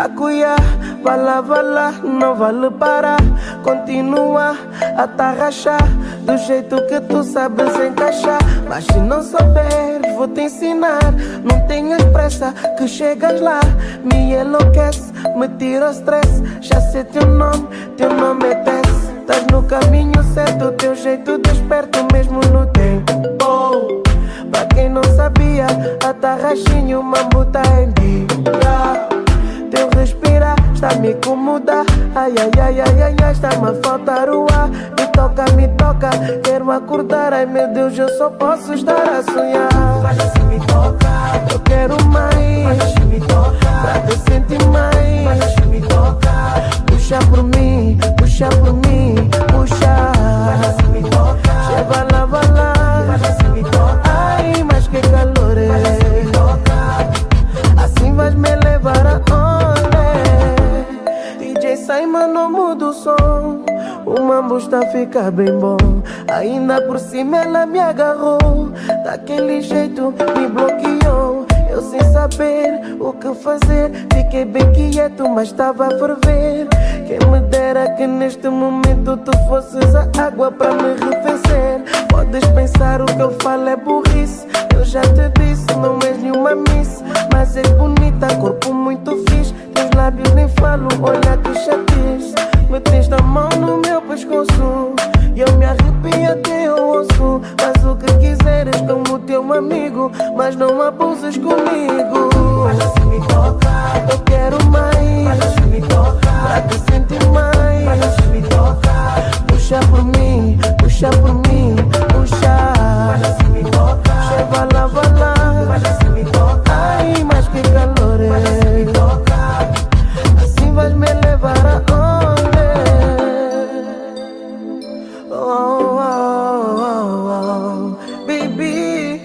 Takuya, vala, não vale parar. Continua a tarrachar do jeito que tu sabes encaixar. Mas se não souberes, vou te ensinar. Não tenhas pressa que chegas lá. Me enlouquece, me tira o stress. Já sei teu nome é Tess. Estás no caminho certo, teu jeito desperto mesmo no tempo. Oh, pra quem não sabia, a tarraxinha, o mambo tá em dia. Teu respirar está me incomodar. Ai, está-me a faltar o ar. Me toca, quero acordar. Ai meu Deus, eu só posso estar a sonhar. Mas assim me toca, eu quero mais. Mas assim me toca, pra te sentir mais. Mas assim me toca, puxa por mim, puxa. Mas assim me toca, chega lá. Mas assim me toca, ai, mas que calor é. Mas assim me toca, assim vais me levar aonde? DJ Simon, não muda o som. O mambo está a ficar bem bom. Ainda por cima ela me agarrou. Daquele jeito me bloqueou. Eu sem saber o que fazer. Fiquei bem quieto, mas estava a ferver. Quem me dera que neste momento tu fosses a água para me arrefecer. Podes pensar o que eu falo é burrice. Eu já te disse, não és nenhuma miss. Mas és bonita, corpo muito fixe. Teus lábios nem falo, olha que chatice. Meteste a mão no meu pescoço e eu me arrepio até o osso. Faz o que quiseres como teu amigo, mas não abuses comigo. Mas assim me toca, eu quero mais. Mas assim me toca, pra te sentir mais. Mas assim me toca, puxa por mim, puxa. Mas assim me toca, chega lá. Mas assim me toca, ai, mas que calor é. Mas assim me toca, assim vais me levar aonde? Baby,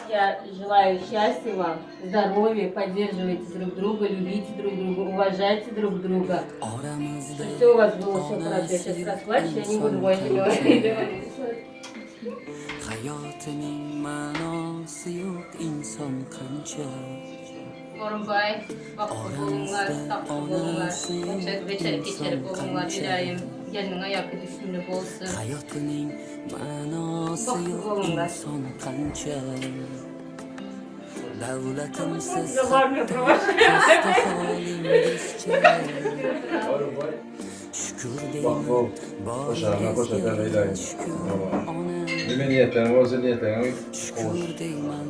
Я желаю счастья вам, здоровья, поддерживайте друг друга, любите друг друга, уважайте друг друга. Все у вас было все хорошо. Я сейчас расплачусь, я не буду больше говорить. Orunbay, vakti bulunlar, tatlı bulunlar, uçak beçer geçer bulunlar, dilerim gelinin ayakı düşümlü olsun. Vakti bulunlar. Koşa terleyle. Ne niyetlerin varsa niyetlerin koş.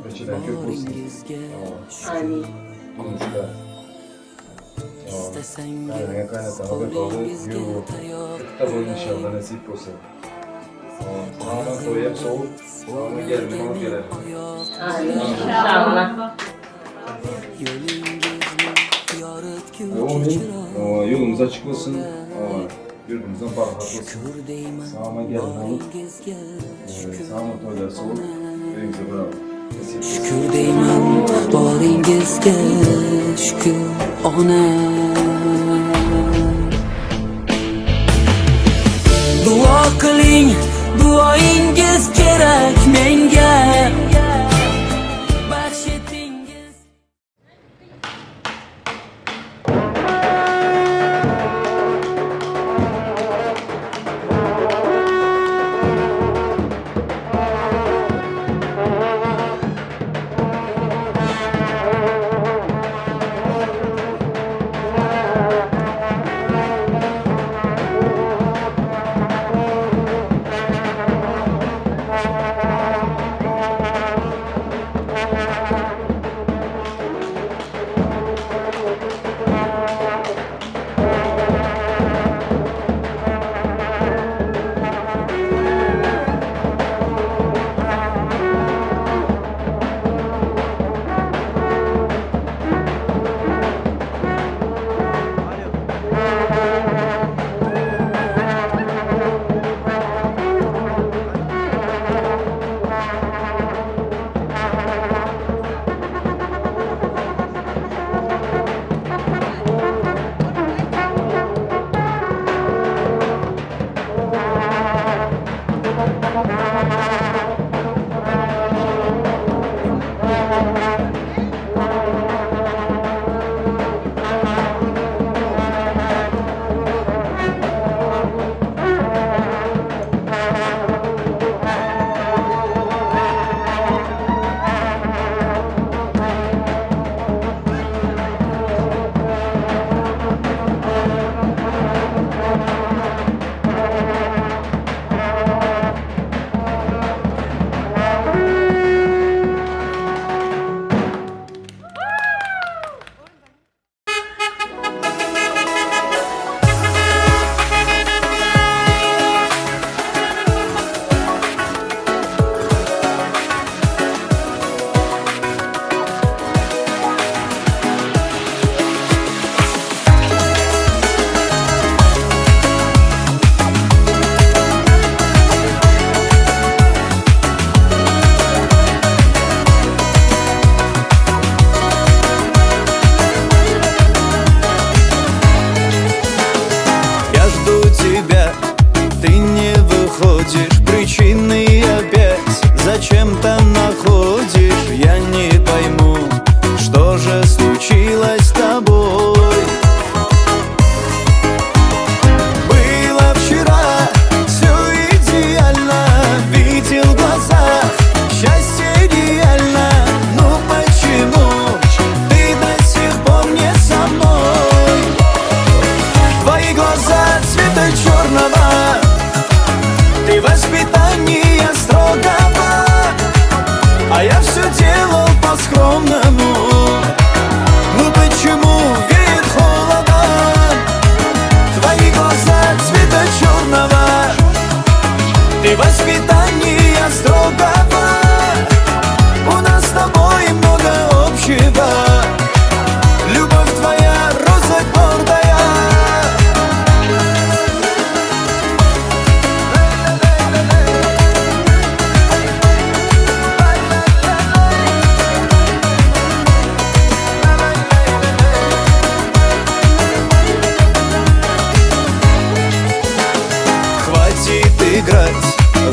Beçiden kök olsun. Amin. Konuşta. Kaynana kaynata haber kaldı. Yuhu. Tabi inşallah nasip olsun. Sağına koyayım soğuk. Sağına gelme ama gelir. Amin. İnşallah. Yolumuz açık olsun. Birbirimizden farklı olsun. Sağıma gelme olup. Sağıma toylar soğuk. Evimize bravo. Şükür deyman boringizga, şükür ona. Duo qiling, duoingiz kerak menga. Baxshitingiz.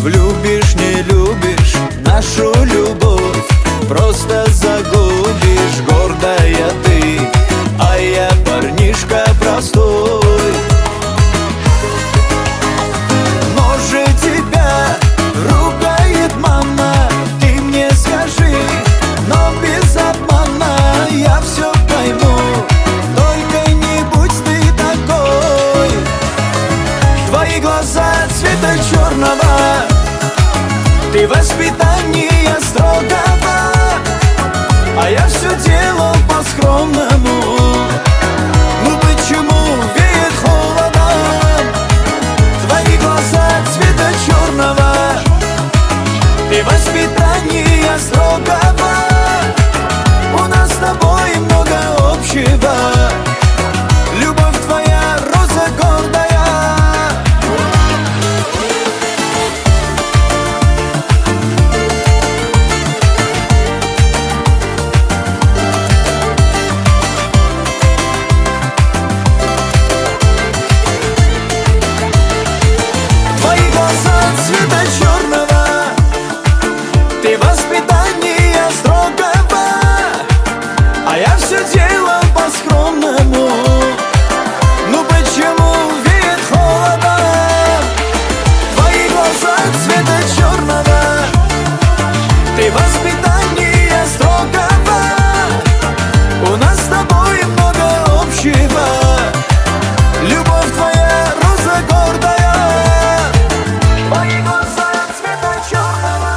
Влюбишь, не любишь нашу любовь, просто загубишь, гордая ты, а я парнишка простой. Может, тебя ругает мама, ты мне скажи, но без обмана я все пойму, только не будь ты такой. Твои глаза цвета черного, ты воспитание строгого, а я все делал по-скромному. Ну почему веет холодом? Твои глаза цвета черного, ты воспитание строгого, у нас с тобой много общего. Любовь твоя роза гордая. Цвета черного, ты воспитание строгого, а я все делал по-скромному. Ну почему веет холодом? Твои глаза цвета черного, ты воспитание строгого, у нас с тобой много общего. Любовь твоя роза гордая. Твои глаза цвета черного.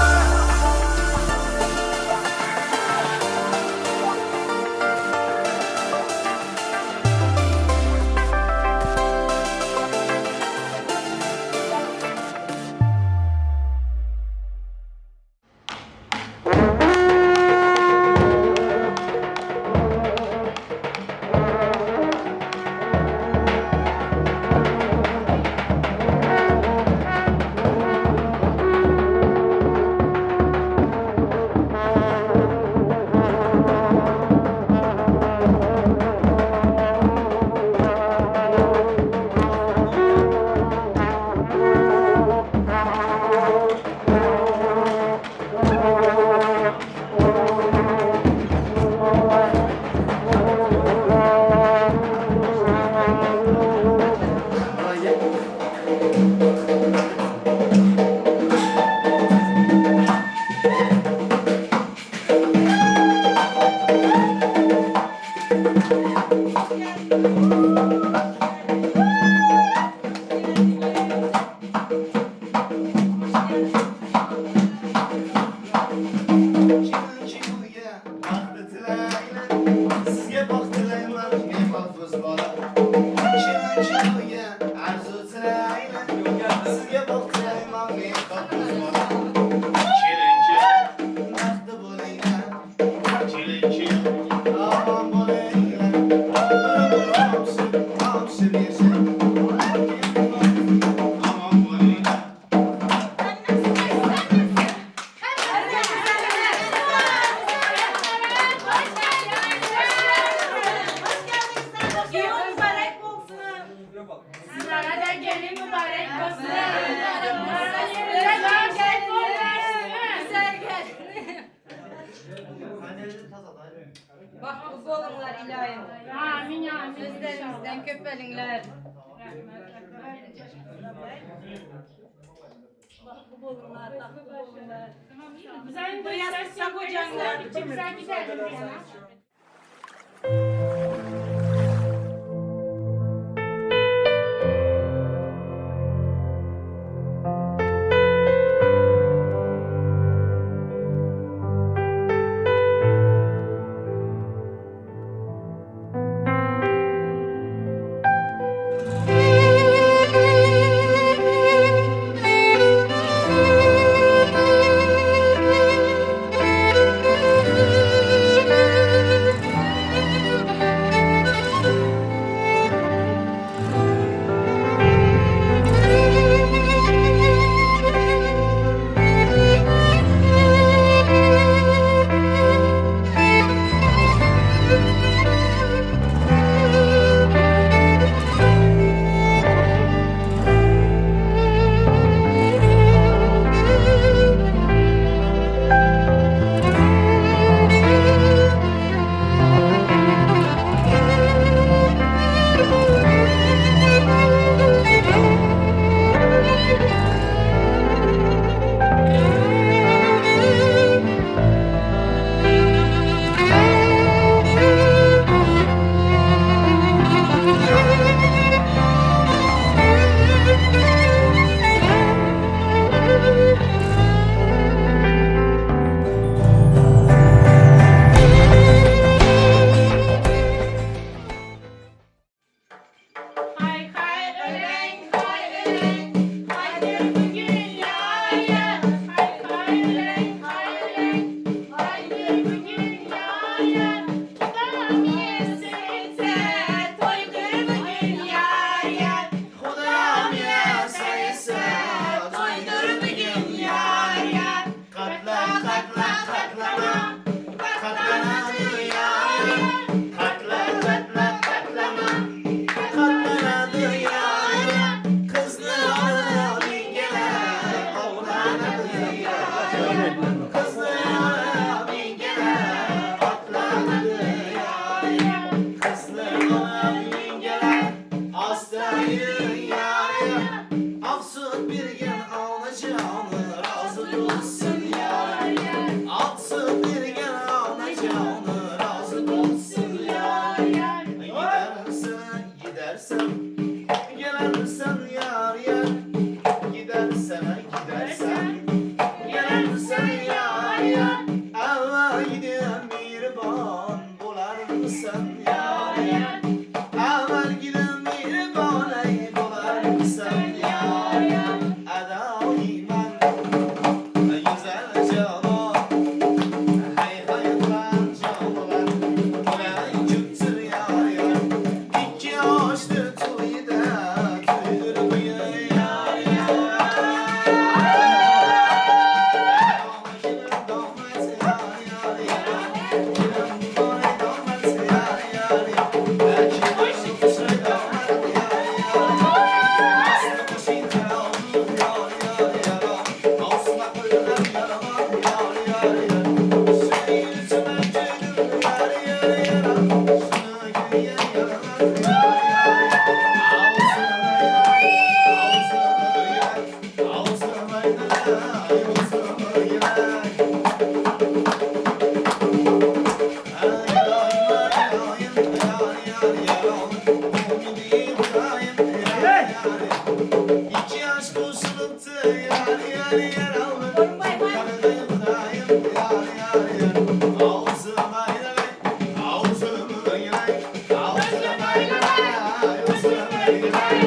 Bak bu olunlar ilahim. Amin amin. Sözlerinizden köpelinler. Bak bu olunlar, bak bu olunlar. Güzel bir yastık kocanlar. Güzel gidelim ya. gidersen gelir misin yar yar gidersen gelir misin yar yar Allah giden bir ban bular mısın yar yar Allah giden bir banay bular mısın yar yar adam iman güzel canım hay hayırlar canlar olay çıktı yar yar iki açtı tuyu da tüyürmüyor yar yar dolmaz yar yar yar dolmaz yar yar yar belki boşu dolmaz yar yar aslında boşuna olur yar yar yar olsun akıllar yaramaz yar yar yar seni yüzüme gülüm yar yar yar şuna güyen yaramaz yar yar ağzına İki aşk koşulup da yar yar yar aldı karadayım dayım yar yar yar ağzıma yelay ağzıma yelay ağzıma yelay ağzıma yelay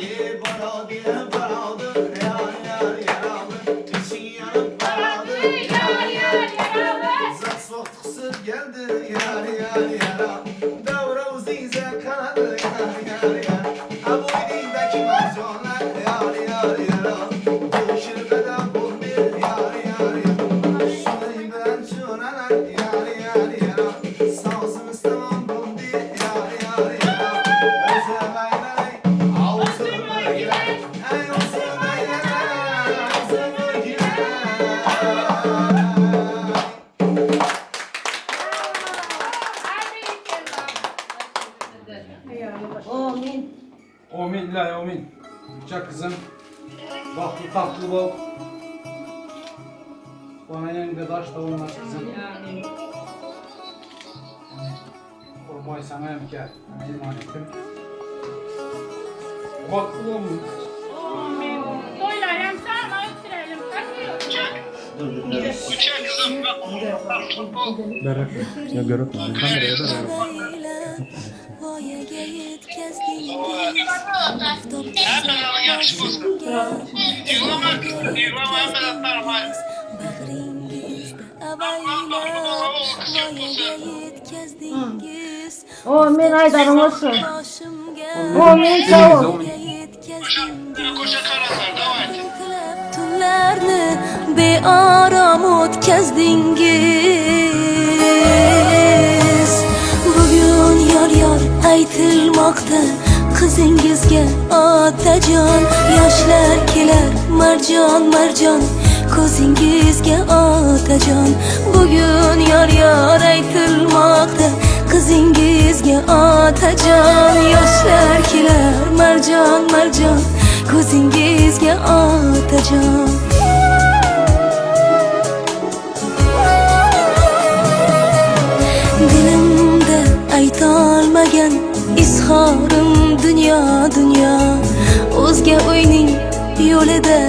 ye baradı yar yar yar aldı için yanıp baradı yar yar yar aldı zat soğuktuksuz geldi yar yar yar davra uzize kanadı yar yar yar abu elindeki marjonlar yar yar yar görüşür beden bul bir yar yar yar şunu ben şunalar yar yar yar sağsın istemem buldu yar yar yar özlemay ağzıma girer ay ağzıma girer ağzıma girer Amin. Amin ilahi amin. Yüce kızım, bahtlı tahtlı bol. Bana yanında taş da olmaz kızım. Kurban sana emker. İman ettim. Bahtlı olmuş. Toylar sana ötürelim. Voyaga yetkazdingiz bag'ringizda avaylab voyaga yetkazdingiz Amin aydarın olsun. boshimga Amin sağ ol. tunlarni beorom o'tkazdingiz bugun yor yor aytilmoqda qizingizga otajon yoshlar kelar marjon marjon ko'zingizga otajon bugun yor yor aytilmoqda qizingizga otajon yoshlar kelar marjon marjon ko'zingizga otajon dilimda aytolmagan izhorim dunyo dunyo o'zga uyning yo'lida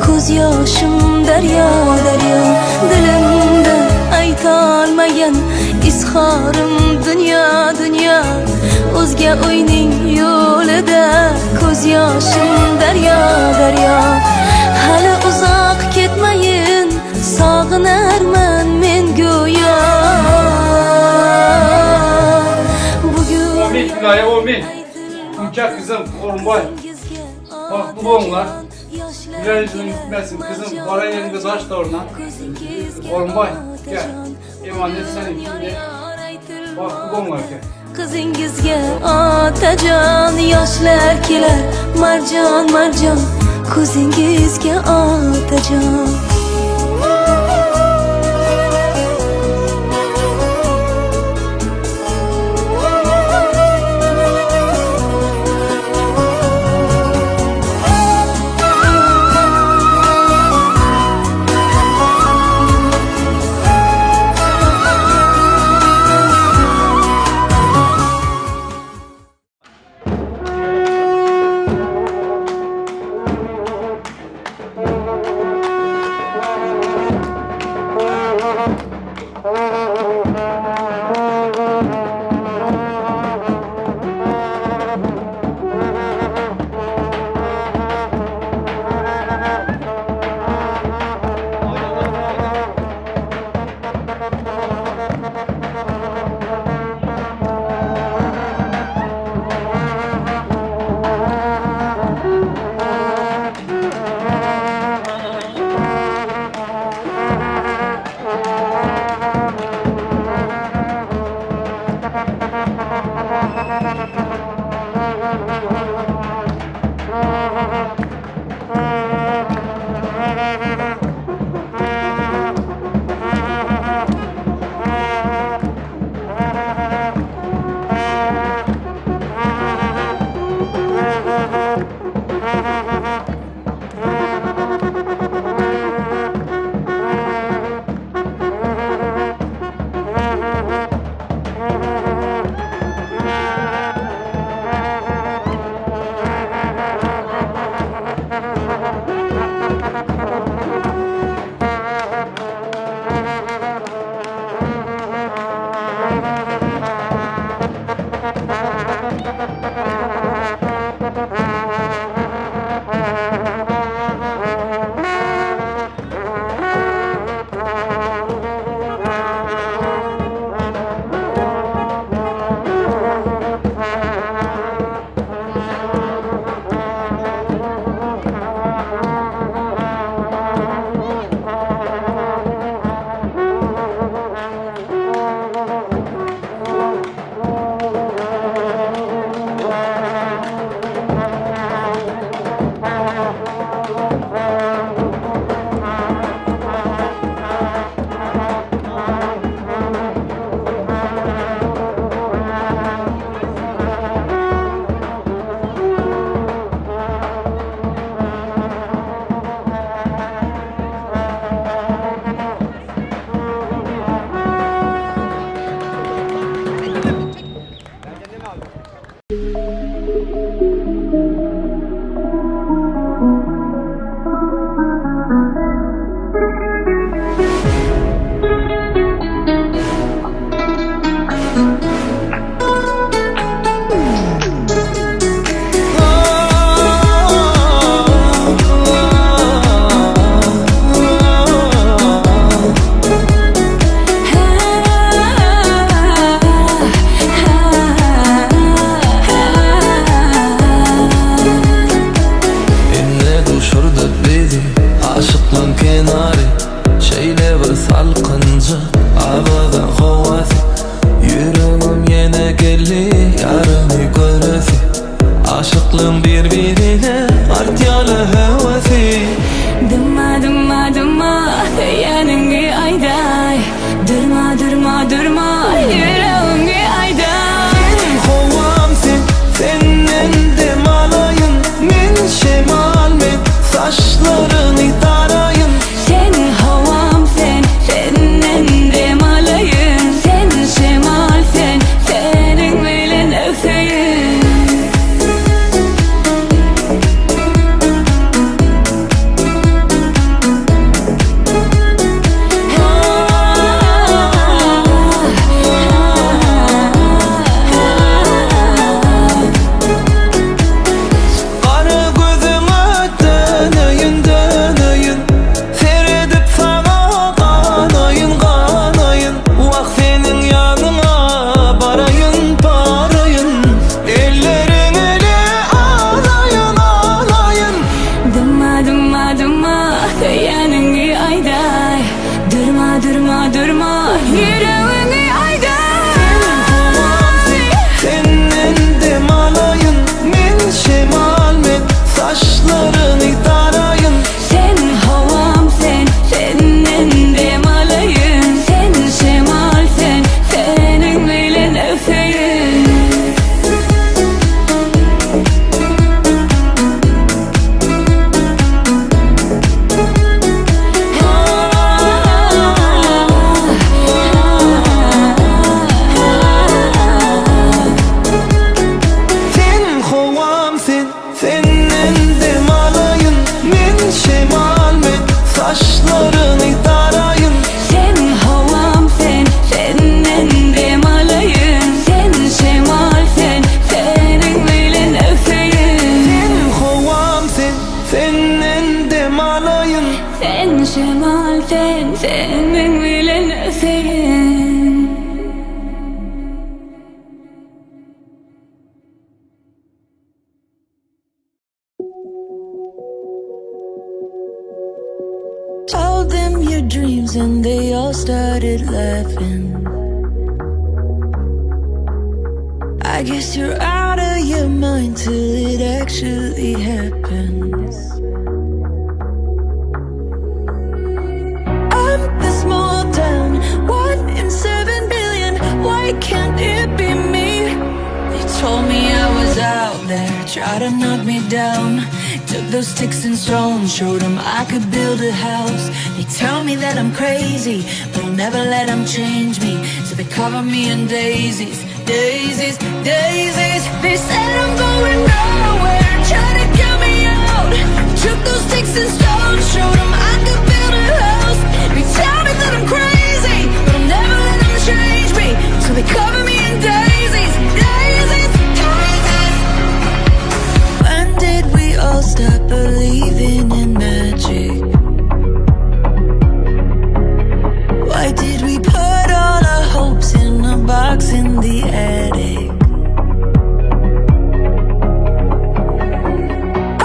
ko'z yoshim daryo daryo dilimda aytolmagan izhorim dunyo dunyo o'zga uyning yo'lida ko'z yoshim daryo daryo hali uzoq ketmayin sog'inarman men go'yo bugun Amin ilahi amin. Yüce kızım, Orunbay. Bahtlı bollar. Güler yüzün gitmesin kızım. Bana yanında taş da oradan. Orunbay gel. Emanet senin şimdi. Bahtlı bollar gel. qizingizga otajon yoshlar kelar marjon marjon ko'zingizga otajon names and they all started laughing. I guess you're out of your mind till it actually happens. I'm the small town, 1 in 7 billion. Why can't it be me? They told me I was out there, tried to knock me down. Took those sticks and stones, showed them I could build a house. They tell me that I'm crazy, but I'll never let them change me. So they cover me in daisies, daisies, daisies. They said I'm going nowhere, trying to get me out. Took those sticks and stones, showed them I could build a house. They tell me that I'm crazy, but I'll never let them change me. So they cover me in daisies, daisies, daisies. When did we all stop believing in magic? Why did we put all our hopes in a box in the attic?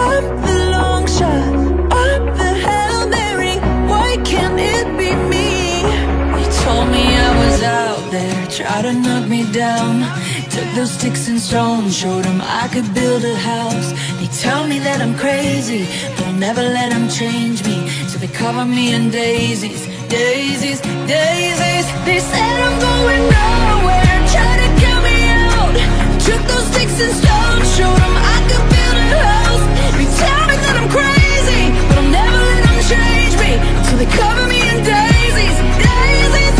I'm the long shot, I'm the Hail Mary. Why can't it be me? They told me I was out there, tried to knock me down. Took those sticks and stones, showed them I could build a house. They tell me that I'm crazy, but I'll never let them change me. So they cover me in daisies, daisies, daisies. They said I'm going nowhere, try to get me out. Took those sticks and stones, showed them I could build a house. They tell me that I'm crazy, but I'll never let them change me. So they cover me in daisies, daisies, daisies.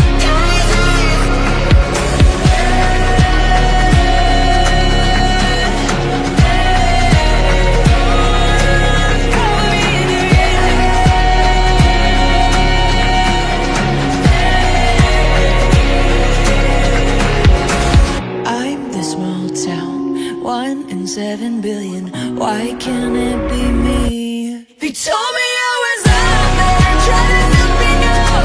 I'm the small town, 1 in 7 billion. Why can't it be me? They told me I was out there, trying to knock me down.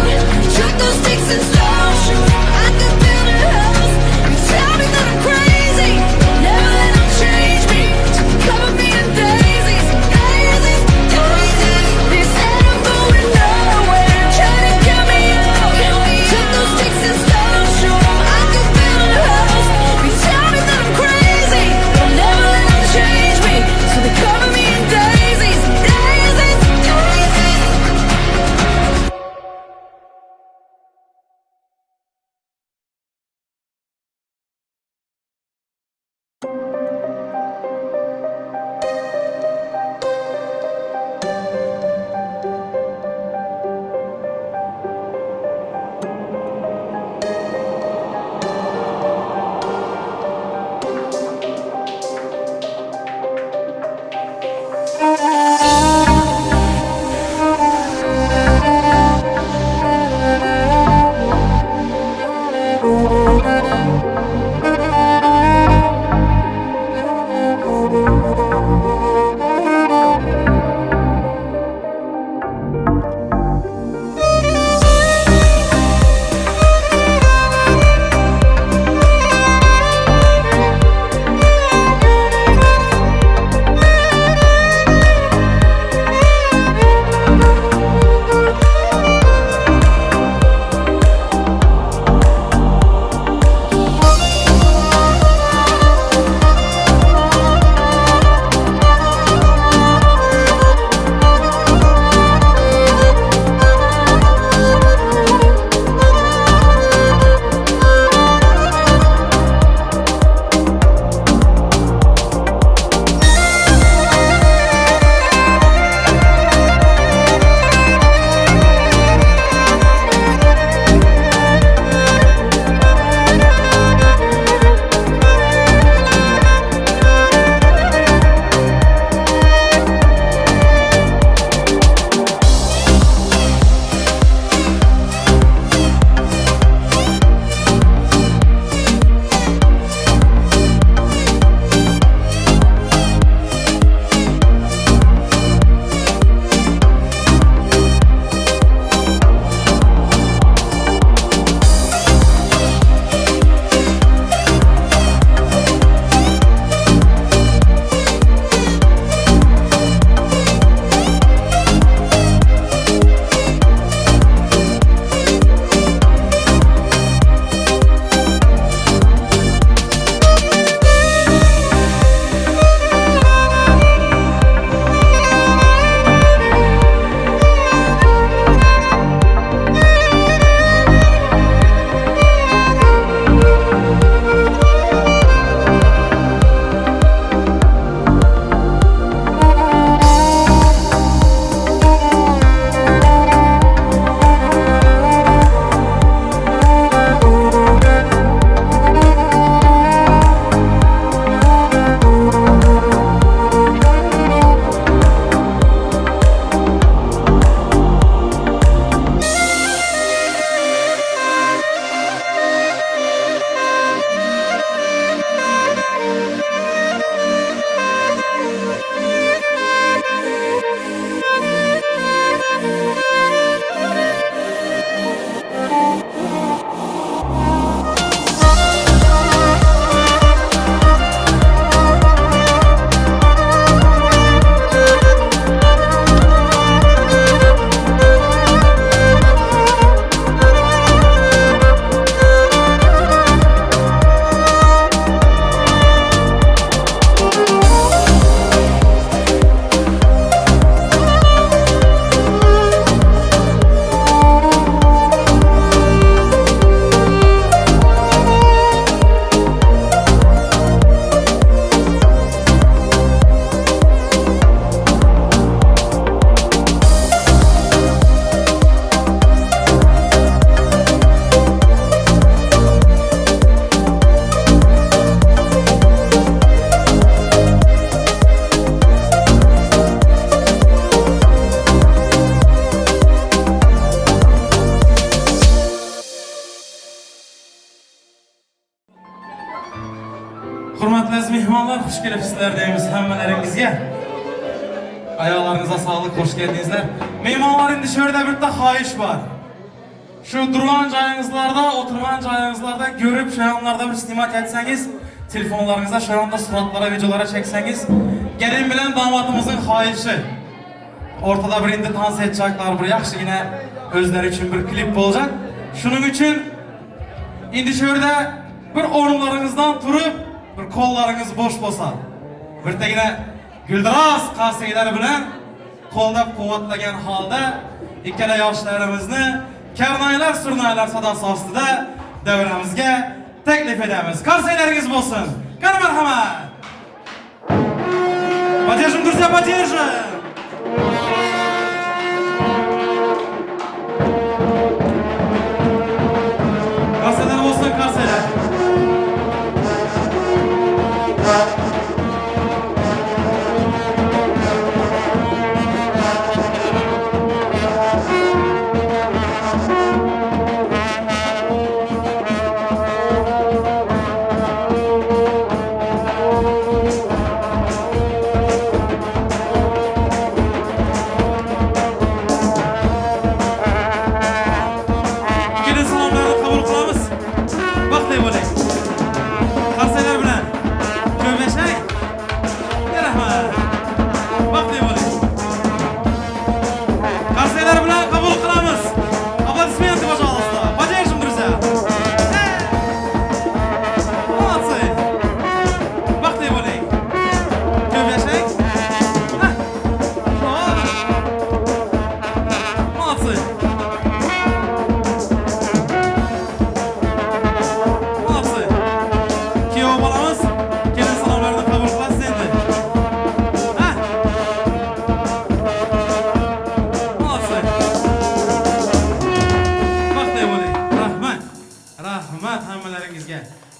Took those sticks and stones, showed them I could build a house. They tell me that I'm crazy, but I'll never let them change me. So they cover me in daisies, daisies, daisies. They said I'm going nowhere, trying to get me out. Took those sticks and stones, showed them I could build a house. They tell me that I'm crazy, but I'll never let them change me. So they cover me in Hurmatli mehmonlar, xush kelibsizlar deymiz hammalaringizga. Ayollarınıza sağlık, hoş geldinizler. Mehmonlar endi shu yerda bitta xohish bor. Shu turgan joyingizlarda, o'tirgan joyingizlarda ko'rib, shu yerlarda bir snimat etsangiz, telefonlaringizda shu yerda suratlara, videolara çeksangiz, gelin bilan damatımızın xohishi. Ortada bir endi dans etacaklar, bir yaxshigina o'zlari uchun bir klip bo'lacak. Shuning uchun endi shu yerda bir o'rinlaringizdan turib, bir qo'llaringiz bo'sh bo'lsa, birtagina guldiroz qarsiylar bilan qo'llab quvvatlagan holda ikkala yoshlarimizni karnoylar surnaylar sadosi ostida davramizga taklif edamiz. Qarsiylaringiz bo'lsin. Qani marhamat. Поддержим, друзья, поддержим. Qarsiylar bo'lsin, qarsiylar.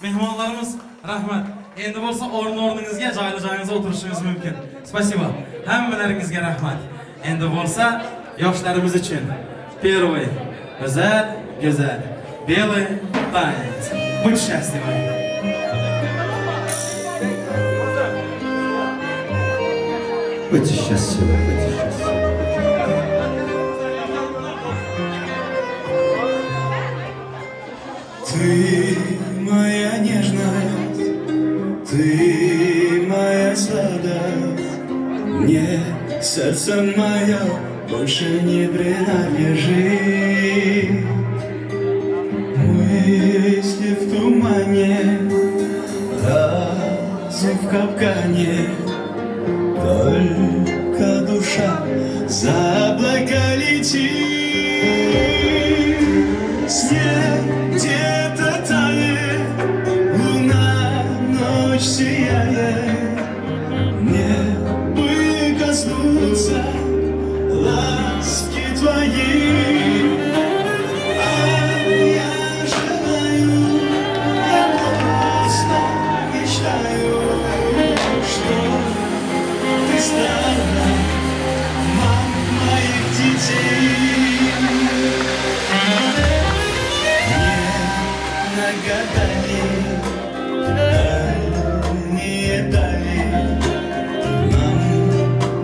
Mehmonlarımız rahmat. Endi bo'lsa o'rningizga, joyingizga o'tirishingiz mumkin. Spasibo. Hammalaringizga rahmat. Endi bo'lsa yoshlarimiz uchun первый go'zal белый танец. Будь счастливы. Будьте счастливы. Ты моя нежность, ты моя сладость. Мне сердце мое больше не принадлежит. Мысли в тумане, разум в капкане. Только душа за облака летит. Снег где-то тает, луна ночь сияет. Мне бы коснуться ласки твоей. А я желаю, я просто мечтаю, что ты стала мамой моих детей. Нагадали дальние дали. Нам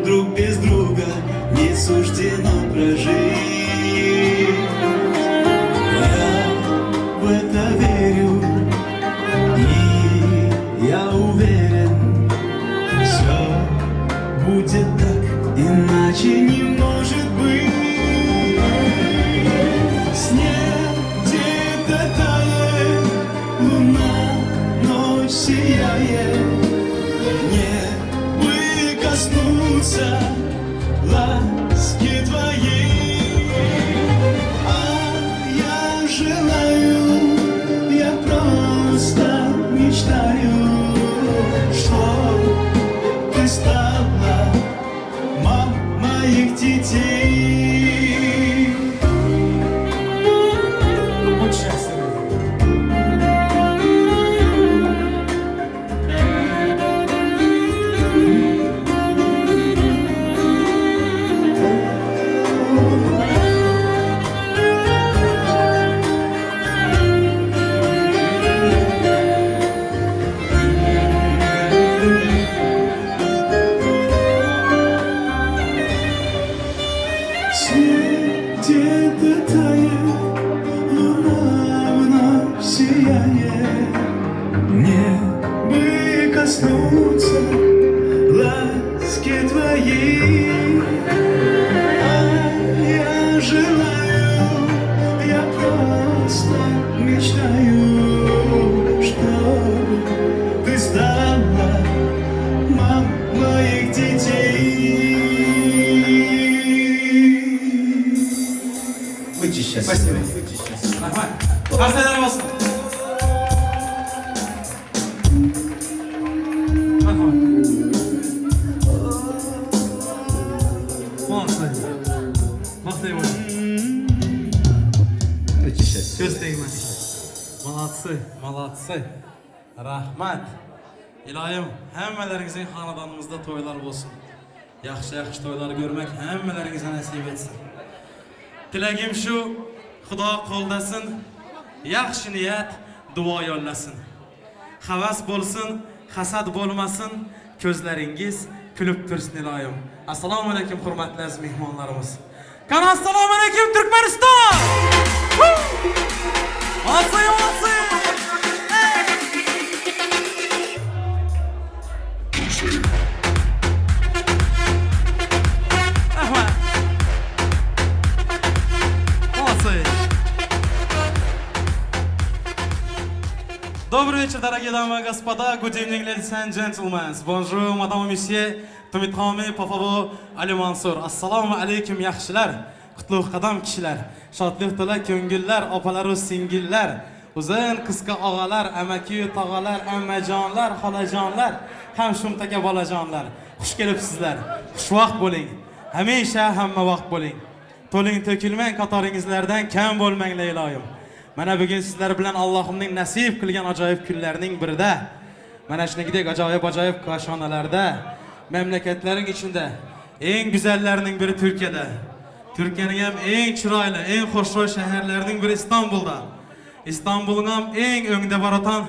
друг без друга не суждено прожить. Я в это верю, и я уверен, все будет так, иначе не может быть. Снег где-то тает, луна ночь сияет. Мне бы коснуться ласки твоей. А я желаю, я просто мечтаю, что ты стала мамой моих детей. Будь счастливы. сияние небо коснуться ласки твоей. Я желаю, я просто мечтаю, чтобы ты стала мамой моих детей. Будьте счастливы. Rahmat. Qarsaylar bo'lsin. Rahmat. Молодцы. Молодцы. Будьте счастливы. Ko'z tegmas. Молодцы, молодцы. Rahmat. Iloyim, hammalaringizning xonadonimizda to'ylar bo'lsin. Yaxshi to'ylar ko'rmak hammalaringizga nasib etsin. Tilagim shu, Xudo qo'ldasin, yaxshi niyat duo yo'llasin. Havas bo'lsin, hasad bo'lmasin, ko'zlaringiz kulib tursin iloyim. Assalomu alaykum hurmatli aziz mehmonlarimiz. Qani assalomu alaykum Turkmaniston. Молодцы, молодцы. Добрый вечер, дорогие дамы и господа. Good evening, ladies and gentlemen. Bonjour, madame et messieurs. Tumitxomi, papavo, Ali Mansur. Assalomu alaykum, yaxshilar. Qutlug' qadam kishilar. Shodlik to'la ko'ngillar, opalar va singillar. Uzun qisqa og'alar, amaki, tog'alar, ammajonlar, xolajonlar, ham shumtaka bolajonlar. Xush kelibsizlar. Xushvaqt bo'ling. Hamisha hamma vaqt bo'ling. To'ling to'kilmang, qatoringizlardan kam bo'lmanglar iloyim. Mana bugun sizlar bilan Allohimning nasib qilgan ajoyib kunlarning birida, mana shuningdek ajoyib koshonalarda, mamlakatlarning ichida eng go'zallarining biri Turkiyada. Turkiyaning ham eng chiroyli, eng xushro'y shaharlarining biri Istanbulda. Istanbulning ham eng o'ngda baratan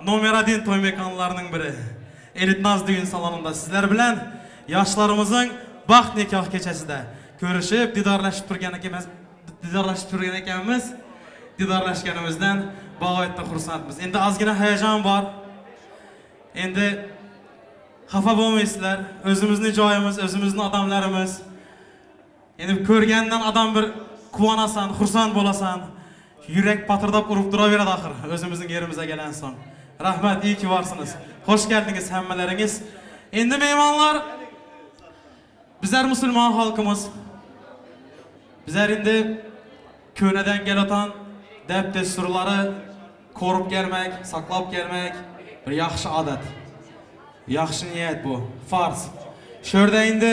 nomer 1 to'y mekonlarining biri. Elitnaz düğün salonunda sizlar bilan yoshlarimizning baxt nikoh kechasida ko'rishib, didorlashib turgan ekanmiz. Didorlashganimizdan bag'oyatda xursandmiz. Endi ozgina hayajon bor. Endi xafa bo'lmaysizlar. O'zimizning joyimiz, o'zimizning odamlarimiz. Endi ko'rgandan odam bir quvonasan, xursand bo'lasan. Yurak patirdab urib turaveradi axir o'zimizning yerimizga kelgan so'ng. Rahmat, iyi ki varsınız. Hoş geldiniz hammalaringiz. Endi mehmonlar, bizler musulmon xalqimiz. Bizler endi ko'nadan kelatan deb dasturlari ko'rib kelmak, saqlab kelmak bir yaxshi odat. Yaxshi niyat bu, farz. Shu yerda endi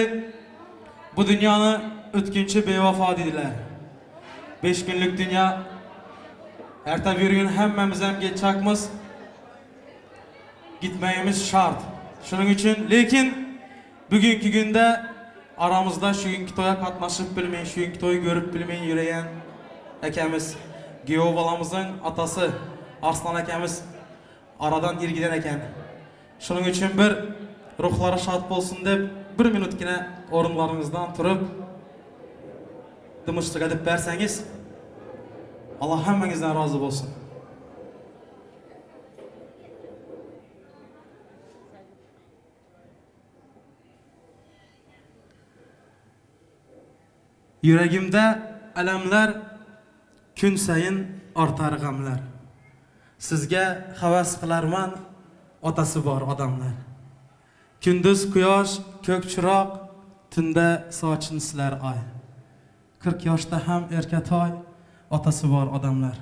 bu dunyoni o'tkinchi bevafo dedilar. 5 kunlik dunyo. Erta bir gün hammamiz ham ketchakmiz. Gitmeyimiz şart. Şunun için, lekin bugünkü günde aramızda şu günkü toya katlaşıp bilmeyin, şu günkü toyu görüp bilmeyin yüreyen ekemiz, Geo balamızın atası Arslan ekemiz aradan irgiden eken. Şunun için bir ruhları şad olsun deyip bir minut yine orunlarınızdan turup dımışlık edip verseniz Allah hemmenizden razı olsun. Yüreğimde alamlar, kun sayin ortar g'amlar. Sizga havas qilarman, otasi bor odamlar. Kunduz quyosh, ko'k chiroq, tunda sochin silar oy. 40 yoshda ham erkatoy, otasi bor odamlar.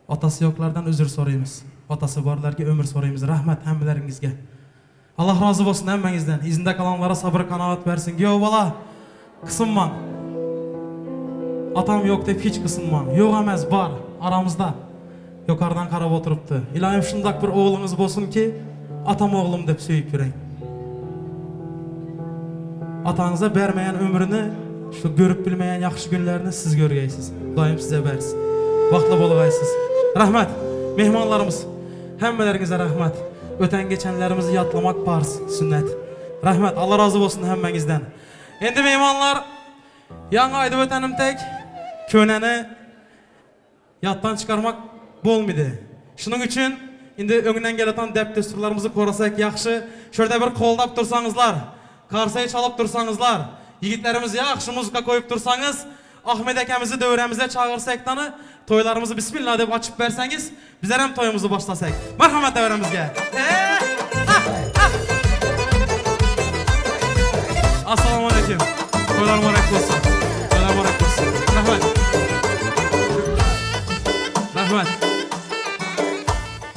Otasi yo'qlardan uzr so'raymiz. Otasi borlarga umr so'raymiz. Rahmat hammalaringizga. Allah razı olsun hammangizdan. Izinde kalanlara sabır qanoat bersin. Yo bola, qisınman. Atam yok deb hech qisınman. Yo'q emas, bor aramızda. Yukarıdan qarab o'tiribdi. Iloyim shundoq bir o'g'lingiz bo'lsin ki, atam o'g'lim deb suyib yuring. Atanıza bermeyen ömrünü, şu görüp bilmeyen yaxshi günlerini siz görgeysiz. Doim size bersin. Vaqtla bo'lg'aysiz. Rahmat mehmonlarımız. Hammalaringizga rahmat. Öten geçenlerimizi yatlamak farz, sünnet. Rahmet, Allah razı olsun hemmengizden. Endi mehmonlar, yangi ayda ötenim tek, köneni yattan çıkarmak bo'lmaydi. Şunun üçün indi öňünden gelatan dep desturlarymyzy korasak yaxşı. Şurada bir koldap dursaňyzlar, karsayı çalıp dursaňyzlar, yigitlerimiz yaxşı muzika koyup dursaňyz, Ahmet ekemizi döwremize çağırsak tany, toylarımızı bismillah dep açıp berseňiz, bizler hem toyumuzu başlasak. Merhamet döwremizge. Assalamu alaykum. Toylar mübarek olsun. Toylar mübarek olsun. Rahmet. Rahmet.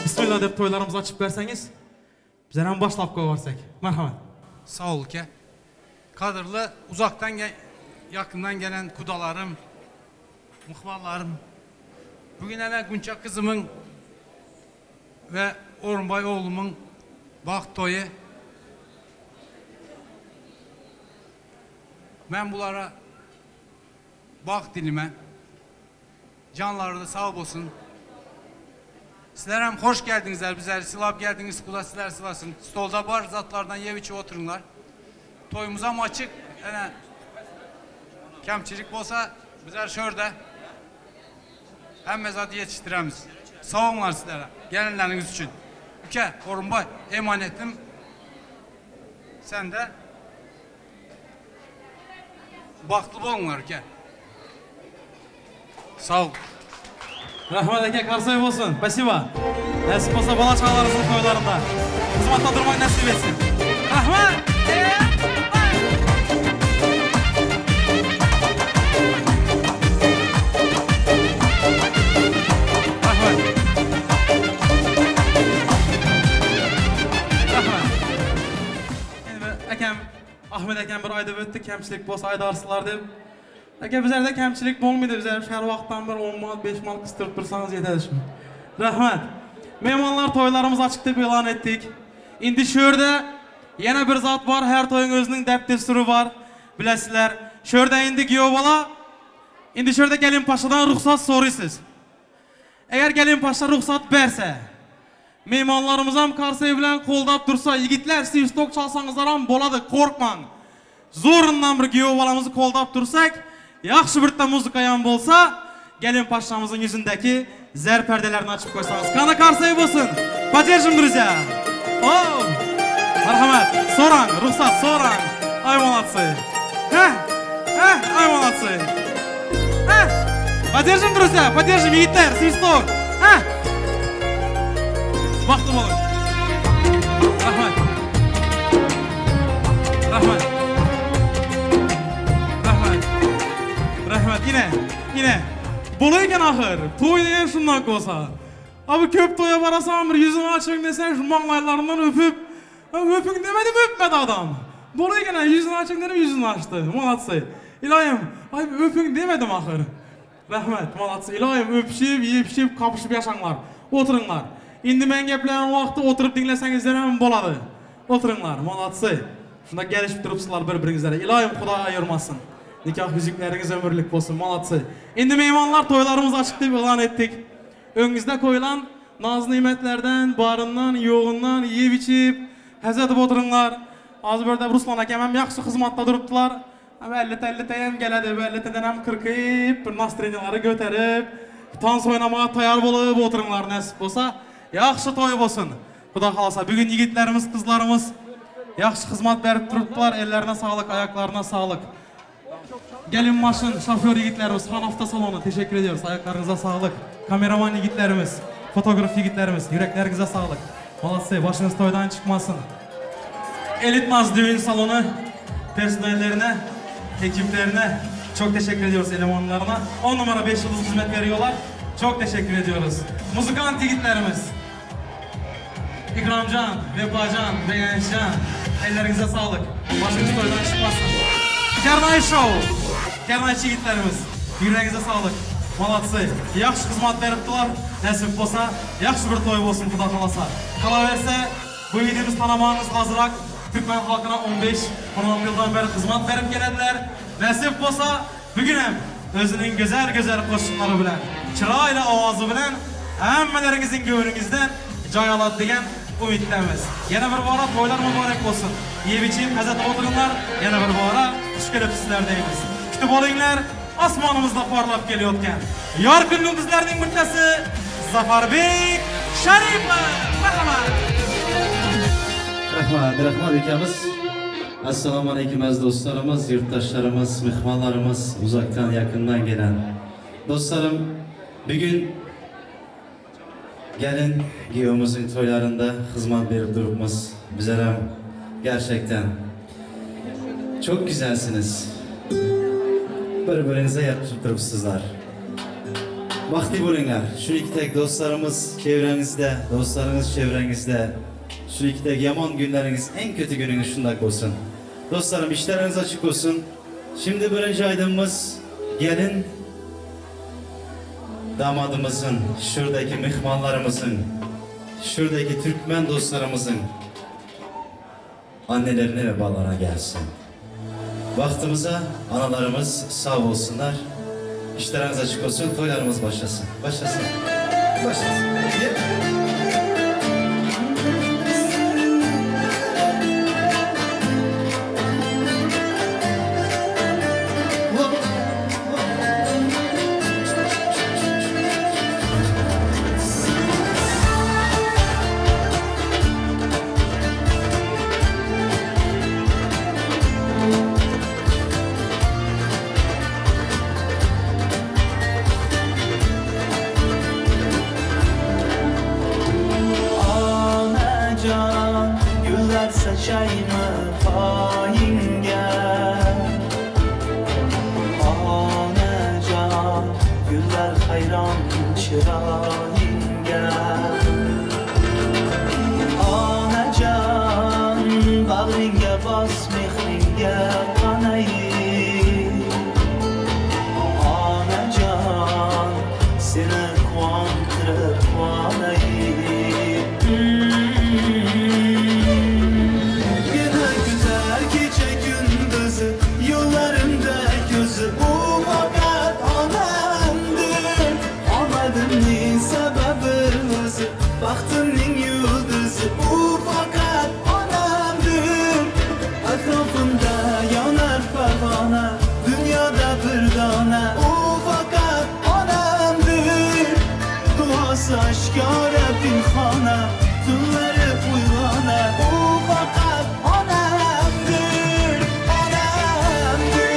Bismillah dep toylarımızı açıp berseňiz, bizler hem başlap goýarsak. Merhamet. Sağ ol ki. Kadırlı uzaktan yakından gelen kudalarım, muhbarlarım. Bugün hele Günçak kızımın ve Orunbay oğlumun baxt toyu. Ben bunlara baxt dilime, canları da sağ olsun. Sizler hem hoş geldinizler, bizler silap geldiniz, kula sizler silasın. Stolda var, zatlardan yev içi oturunlar. Toyumuza mı açık, yani kemçilik olsa bizler şurada hem mezatı yetiştiremiz. Sağ olunlar sizlere, gelinleriniz için. Üke, Orunbay, emanetim sen de baktlı olunlar üke. Sağ ol. Rahmet eke karsay olsun. Spasibo. Nasip olsa bala çağlarınızın toylarında. Hizmetle durmak nasip etsin. Rahmet. Ahmet ekem bir ayda öttü, kemçilik bolsa ayda arsılar dep. Eke bizlerde kemçilik bolmaydı, bizler her vaqtdan bir 10 mal, 5 mal kıstırıp dursanız yetedi şimdi. Rahmet. Mehmanlar toylarımız açık dep elan ettik. Indi şurada yana bir zat var, her toyun özünün dep desturu var. Bilesizler. Şurada indi giyo bala. Indi şurada gelin paşadan ruhsat soruyorsunuz. Eğer gelin paşa ruhsat berse, mehmanlarımızam karsayı bilen koldap dursa, yigitler siz tok çalsanızlar ham boladı, korkman. Zorundan bir giyo balamızı koldap dursak, yaxşı bir de muzikayam bolsa, gelin paşamızın yüzündeki zer perdelerini açıp koysanız. Kanı karsayı bolsun. Paterjim друзья. Oh! Merhamet. Soran, ruhsat soran. Ay молодцы. Ay молодцы. Paterjim друзья, paterjim yigitler, siz tok. Baktım olun. Rahmet. Rahmet. Rahmet. Rahmet yine. Bolayken ahır. Toy degen şundan olsa. Abi köp toya barasam bir yüzünü açın desen şu manglaylarından öpüp. Öpün demedim öpmedi adam. Bolayken yüzünü açın dedim yüzünü açtı. Молодцы. İlayim. Ay öpün demedim ahır. Rahmet. Молодцы. İlayim öpüşüp yiyip kapışıp yaşanlar. Oturunlar. İndi men gepleyen vaqtı oturup dinleseňizler hem boladı. Oturunlar, молодцы. Şunda gelişip durupsızlar bir-birinizlere. İlayim Huda ayırmasın. Nikah yüzükleriniz ömürlük bolsun, молодцы. İndi mehmanlar toylarımızı açık dep elan ettik. Öňüňizde koyulan naz nimetlerden, barından, yoğundan yiyip içip hezet oturunlar. Az bir de Ruslan akem hem yaxşı hizmatda durupdylar. Hem 50 hem geledi, 50'den hem kırkıyıp, bir nastreniyaları göterip, tans oynamağa tayar bolup oturunlar nasip bolsa. Yaxşı toy bolsun. Huda kalasa bugün yigitlerimiz, kızlarımız yaxşı hizmet berip durupdylar. Ellerine sağlık, ayaklarına sağlık. Gelin maşın, şoför yigitlerimiz, Han Avtosalonu teşekkür ediyoruz. Ayaklarınıza sağlık. Kameraman yigitlerimiz, fotoğraf yigitlerimiz, yüreklerinize sağlık. Молодцы, başınız toydan çıkmasın. Elit Naz düğün salonu personellerine, ekiplerine çok teşekkür ediyoruz, elemanlarına. 10 numara 5 yıldız hizmet veriyorlar. Çok teşekkür ediyoruz. Muzikant yigitlerimiz. İkramcan, Vefacan, Beğencan. Ellerinize sağlık. Başınız toydan çıkmasın. Kernay Show. Kernayçı yigitlerimiz. Yüreğinize sağlık. Молодцы. Yaxşı hizmet beripdiler. Nasip bolsa, yaxşı bir toy bolsun Huda kalasa. Kalaverse bu yigitimiz tanamağınız hazırak. Türkmen halkına 15-16 yıldan beri hizmet berip gelediler. Nasip bolsa bugün hem özünün güzel koşulları bilen, çırayla avazı bilen, hemmeleringizin göğününgizden joy alad degen umidlemiz. Yana bir bora toylar mübarek olsun. Yiyip içip hazret oturunlar. Yana bir bora hoş gelip sizlerdeyimiz. Kütüp olinglar, osmonimizda parlap kelayotgan yorqin yulduzlarning birtasi Zafarbek Sharipov. Marhamat. Rahmat ikamiz. Assalomu alaykum aziz do'stlarimiz, yurtdoshlarimiz, mehmonlarimiz, uzakdan yaqindan gelen do'stlarim. Bugün gelin giyomuzun toylarında hizmet verip durumuz. Bizler hem gerçekten çok güzelsiniz. Birbirinize yakışıp durupsuzlar. Vakti bulunlar. Şu iki tek dostlarımız çevrenizde, dostlarınız çevrenizde. Şu iki tek yaman günleriniz, en kötü gününüz şundak olsun. Dostlarım işleriniz açık olsun. Şimdi birinci aydınımız gelin damadımızın, şuradaki mihmanlarımızın, şuradaki Türkmen dostlarımızın annelerine ve babalarına gelsin. Vaktimize analarımız sağ olsunlar. İşleriniz açık olsun, toylarımız başlasın. Başlasın. Başlasın. Anacan güller saçayım payinge. Anacan güller hayran çırayinge. Anacan bağringe bas mehringe kanayım. Anacan seni kuantırıp kuanayım. Yine güzel gece gündüzü yollarımda gözü bu fakat anamdır. Anladın ne sebebi özü baktının yıldızı bu fakat anamdır. Etrafında yanar pervane dünyada bir tane o fakat anamdır. Duası aşkara pinhane tünleri uygana o fakat anamdır, anamdır.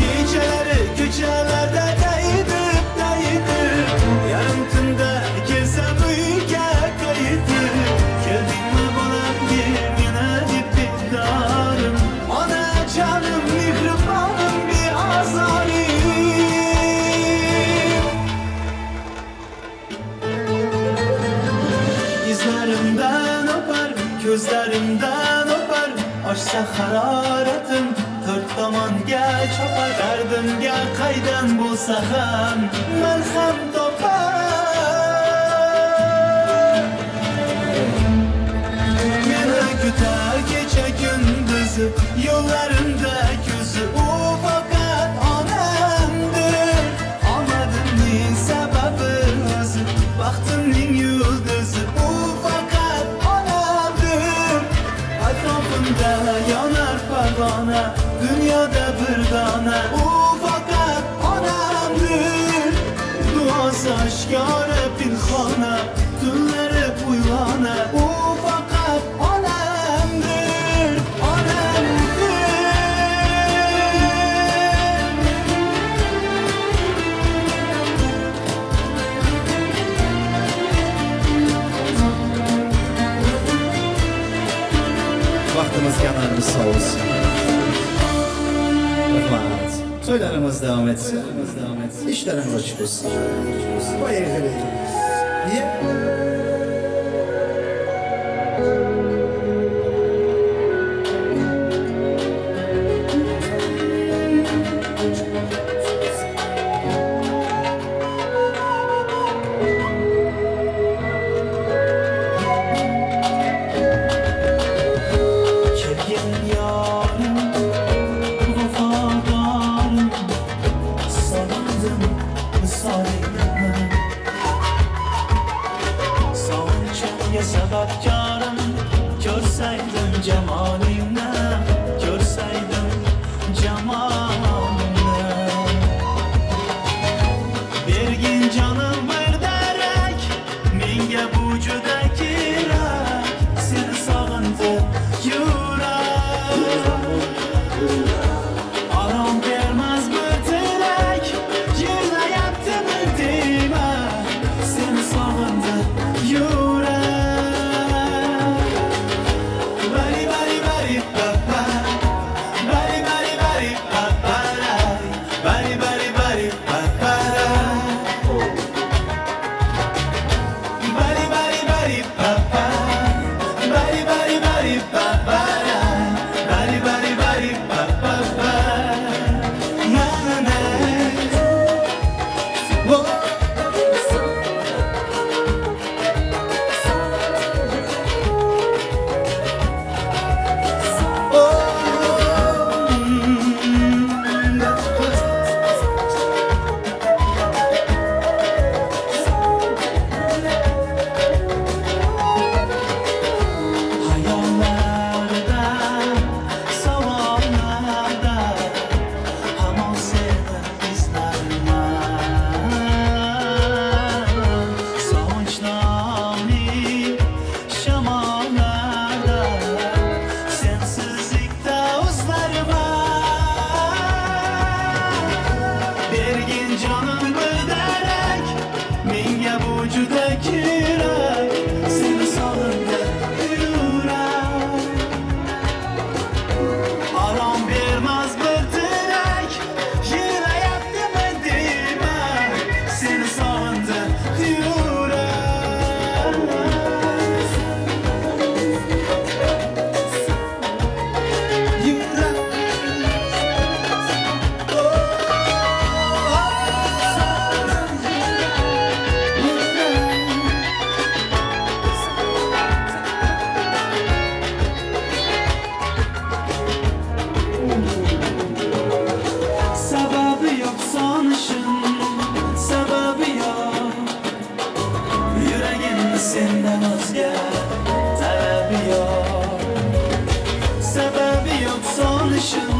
Geceleri köşelerde değdip değdip yarım tünde gezem uyuya kayıtır. Geldin mi bana bir yine dipdarım. Ana canım mihribanım bir azalim. İzlerimden öper, gözlerimden öper. Aşsa hararetim dört tomonga chopar. Dardimga qaydan bo'lsa ham malham topar. Meni kutar kecha kunduzi yo'llarimda ko'zi u faqat onamdir. Omadimning sababi o'zi baxtimning yulduzi u faqat onamdir. Atrofimda yonar parvona dünyada bir tane o fakat onamdır. Duası aşkara pinhane tünleri uygana o fakat onamdır, onamdır. Vaktimiz yanarımız sağ olsun. Rahmat. Toylarımız devam etsin. İşlerimiz açık olsun. sevdaga sababkorim ko'rsaydim jamolingni ko'rsaydim jamolingni bergin jonim bir darak menga bu juda kerak seni sog'indi yurak arom bermaz bir tilak yig'layaptimi deyma seni sog'indi yurak bari bari bari papa bari bari bari papa bari bari bari papa bari bari bari papa bari bari bari papa bari bari bari papa na na na oh. Hayallarda, savonlarda hamon seni izlarman sog'inchli shamollarda sensizlikda o'zlarman bergin jonim bir darak menga bu juda kerak seni sog'indi yurak arom bermaz bir tilak yig'layaptimi deyma seni sog'indi yurak yurak sababi yok sonishim sababi yok yuragimni sendan o'zga talabi yok sababi yok sonishim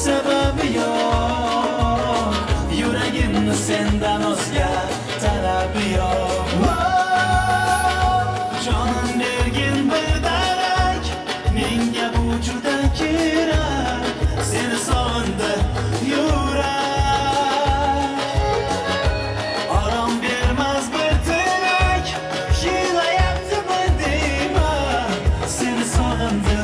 sababi yok yuragimni sendan o'zga talabi yok jonim bergin bir darak menga bu juda kerak seni sog'indi yurak arom bermaz bir tilak yig'layaptimi deyma seni sog'indi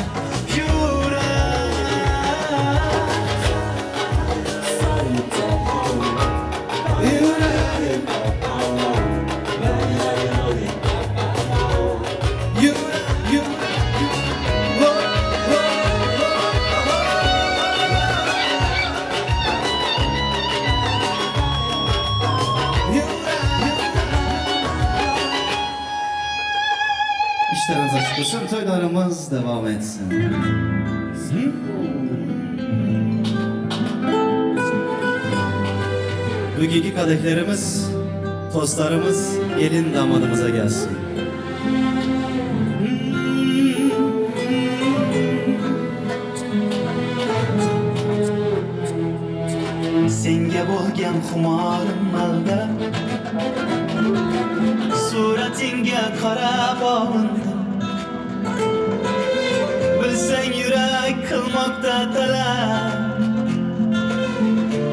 İşleriniz açık olsun, toylarımız devam etsin. Bugünkü kadehlerimiz, tostlarımız gelin damadımıza gelsin. senga bo'lgan xumorim malda suratingga qarab olindim bilsang yurak qilmoqda talab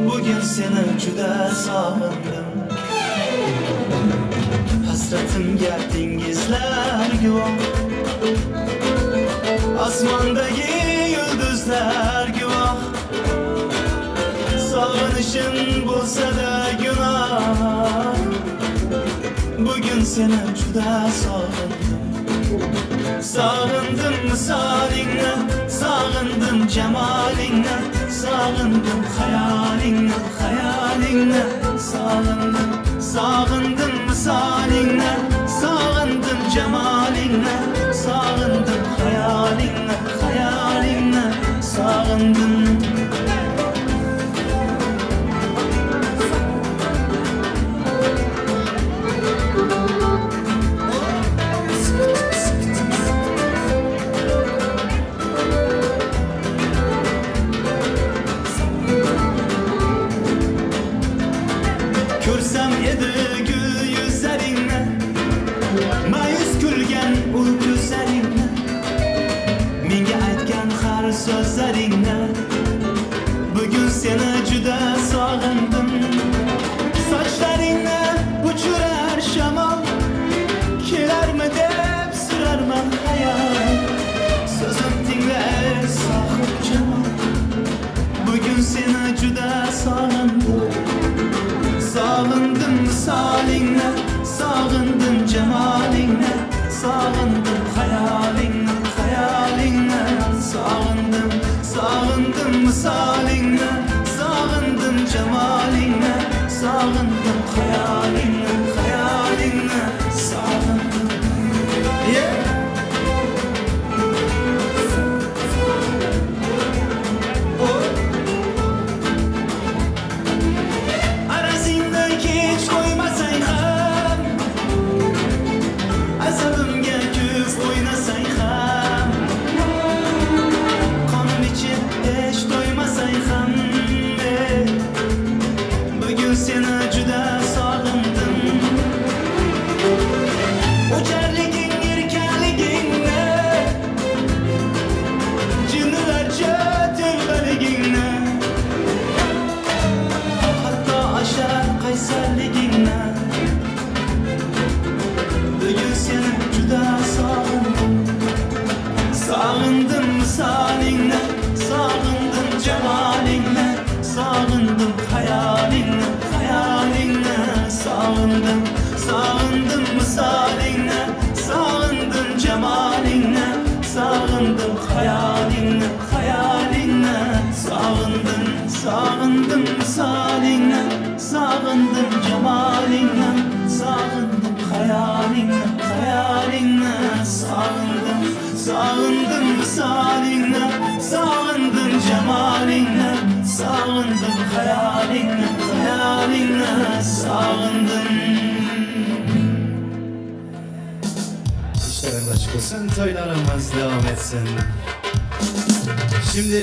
bugun seni juda sog'indim hasratimga dengizlar guvoh osmondagi yulduzlar guvoh sog'inishim bo'lsa-da gunoh bugün seni juda sog'indim sog'indim misolingni sog'indim jamolingni sog'indim xayolingni xayolingni sog'indim sog'indim misolingni sog'indim jamolingni sog'indim xayolingni xayolingni sog'indim Mayus kulgan u ko'zlaringni, menga aytgan har so'zlaringni, bugun seni juda sog'indim. Sochlaringni uchurar shamol, kelarmi deb surarman xayol. So'zim tinglar sohib jamol, bugun seni juda sog'indim. Sog'indim misolingni, sog'indim jamolingni, sog'indim xayolingni, xayolingni. Sog'indim misolingni, sog'indim jamolingni, sog'indim xayolingni, xayolingni. Sog'indim. Yeah. Arasingda kech qo'ymasang ham, asabimga ko'p o'ynasang ham, qonim ichib hech to'ymasang ham, bugun seni juda sog'indim. O'jarliging, erkaligingni, jinnilarcha telbaligingni, hatto ashar qaysarligingni, bugun seni juda sog'indim. Sog'indim misolingni, sog'indim jamolingni, sog'indim xayolingni, xayolingni. Sog'indim misolingni, sog'indim jamolingni, sog'indim xayolingni, xayolingni. Sog'indim misolingni, sog'indim jamolingni, sog'indim xayolingni, xayolingni. Sog'indim misolingni, sog'indim jamolingni, sog'indim xayolingni, xayolingni. Sog'indim. İşlerin açık olsun, toylarımız devam etsin. Şimdi